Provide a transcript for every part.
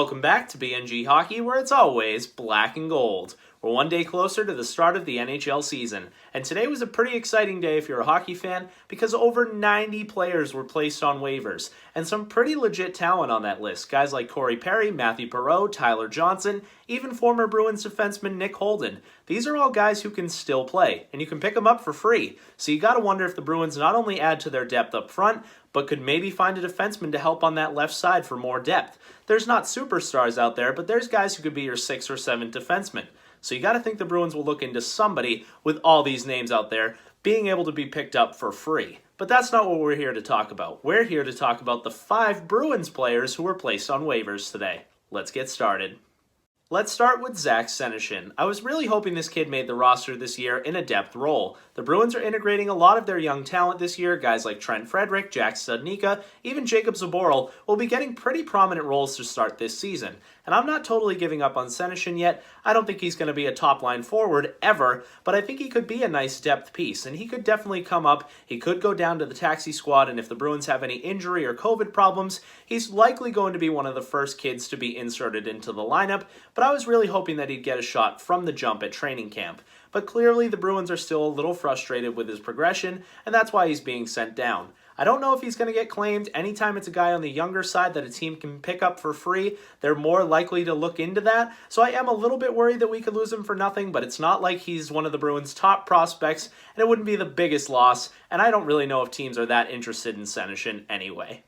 Welcome back to BNG Hockey, where it's always black and gold. We're one day closer to the start of the NHL season, and today was a pretty exciting day if you're a hockey fan because over 90 players were placed on waivers, and some pretty legit talent on that list. Guys like Carey, Matthew Perreault, Tyler Johnson, even former Bruins defenseman Nick Holden. These are all guys who can still play, and you can pick them up for free. So you gotta wonder if the Bruins not only add to their depth up front, but could maybe find a defenseman to help on that left side for more depth. There's not superstars out there, but there's guys who could be your 6th or 7th defenseman. So you got to think the Bruins will look into somebody with all these names out there being able to be picked up for free. But that's not what we're here to talk about. We're here to talk about the 5 Bruins players who were placed on waivers today. Let's get started. Let's start with Zack Senyshyn. I was really hoping this kid made the roster this year in a depth role. The Bruins are integrating a lot of their young talent this year. Guys like Trent Frederic, Jack Studnicka, even Jacob Zboril will be getting pretty prominent roles to start this season. And I'm not totally giving up on Senyshyn yet. I don't think he's going to be a top-line forward ever, but I think he could be a nice depth piece, and he could definitely come up. He could go down to the taxi squad, and if the Bruins have any injury or COVID problems, he's likely going to be one of the first kids to be inserted into the lineup, but I was really hoping that he'd get a shot from the jump at training camp. But clearly the Bruins are still a little frustrated with his progression, and that's why he's being sent down. I don't know if he's going to get claimed. Anytime it's a guy on the younger side that a team can pick up for free, they're more likely to look into that. So I am a little bit worried that we could lose him for nothing, but it's not like he's one of the Bruins' top prospects, and it wouldn't be the biggest loss, and I don't really know if teams are that interested in Senyshyn anyway.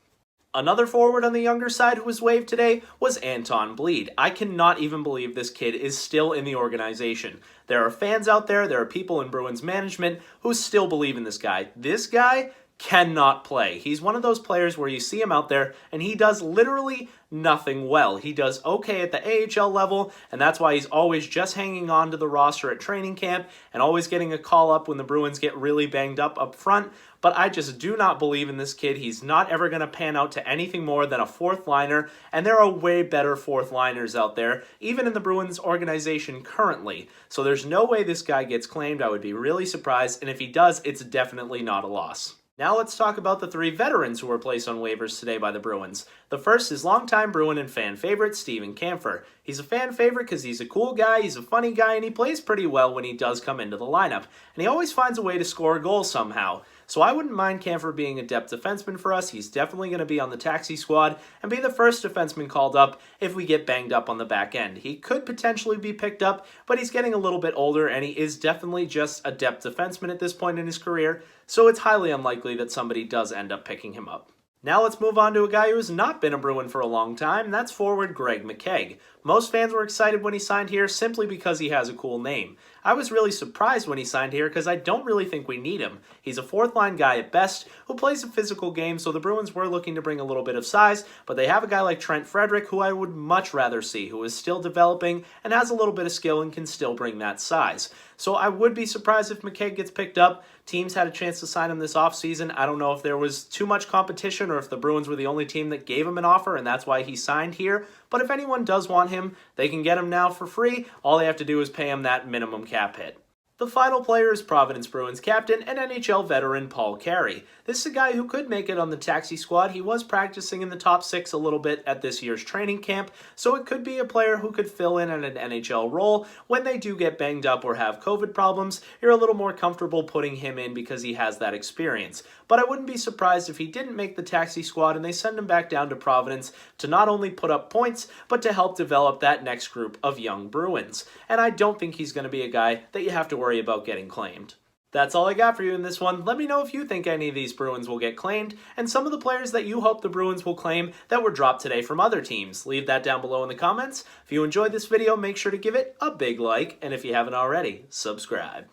Another forward on the younger side who was waived today was Anton Blihd. I cannot even believe this kid is still in the organization. There are fans out there, there are people in Bruins management who still believe in this guy. This guy cannot play. He's one of those players where you see him out there and he does literally nothing well. He does okay at the AHL level, and that's why he's always just hanging on to the roster at training camp and always getting a call up when the Bruins get really banged up front. But I just do not believe in this kid. He's not ever going to pan out to anything more than a 4th liner, and there are way better 4th liners out there, even in the Bruins organization currently. So there's no way this guy gets claimed. I would be really surprised, and if he does, it's definitely not a loss. Now let's talk about the 3 veterans who were placed on waivers today by the Bruins. The first is longtime Bruin and fan favorite Steven Kampfer. He's a fan favorite because he's a cool guy, he's a funny guy, and he plays pretty well when he does come into the lineup. And he always finds a way to score a goal somehow. So I wouldn't mind Kampfer being a depth defenseman for us. He's definitely going to be on the taxi squad and be the first defenseman called up if we get banged up on the back end. He could potentially be picked up, but he's getting a little bit older, and he is definitely just a depth defenseman at this point in his career, so it's highly unlikely that somebody does end up picking him up. Now let's move on to a guy who has not been a Bruin for a long time, and that's forward Greg McKegg. Most fans were excited when he signed here simply because he has a cool name. I was really surprised when he signed here because I don't really think we need him. He's a 4th-line guy at best who plays a physical game, so the Bruins were looking to bring a little bit of size, but they have a guy like Trent Frederic who I would much rather see, who is still developing and has a little bit of skill and can still bring that size. So I would be surprised if McKegg gets picked up. Teams had a chance to sign him this offseason. I don't know if there was too much competition or if the Bruins were the only team that gave him an offer and that's why he signed here. But if anyone does want him, they can get him now for free. All they have to do is pay him that minimum cap hit. The final player is Providence Bruins captain and NHL veteran Paul Carey. This is a guy who could make it on the taxi squad. He was practicing in the top 6 a little bit at this year's training camp, so it could be a player who could fill in at an NHL role when they do get banged up or have COVID problems. You're a little more comfortable putting him in because he has that experience. But I wouldn't be surprised if he didn't make the taxi squad and they send him back down to Providence to not only put up points, but to help develop that next group of young Bruins. And I don't think he's going to be a guy that you have to worry about getting claimed. That's all I got for you in this one. Let me know if you think any of these Bruins will get claimed, and some of the players that you hope the Bruins will claim that were dropped today from other teams. Leave that down below in the comments. If you enjoyed this video, make sure to give it a big like, and if you haven't already, subscribe.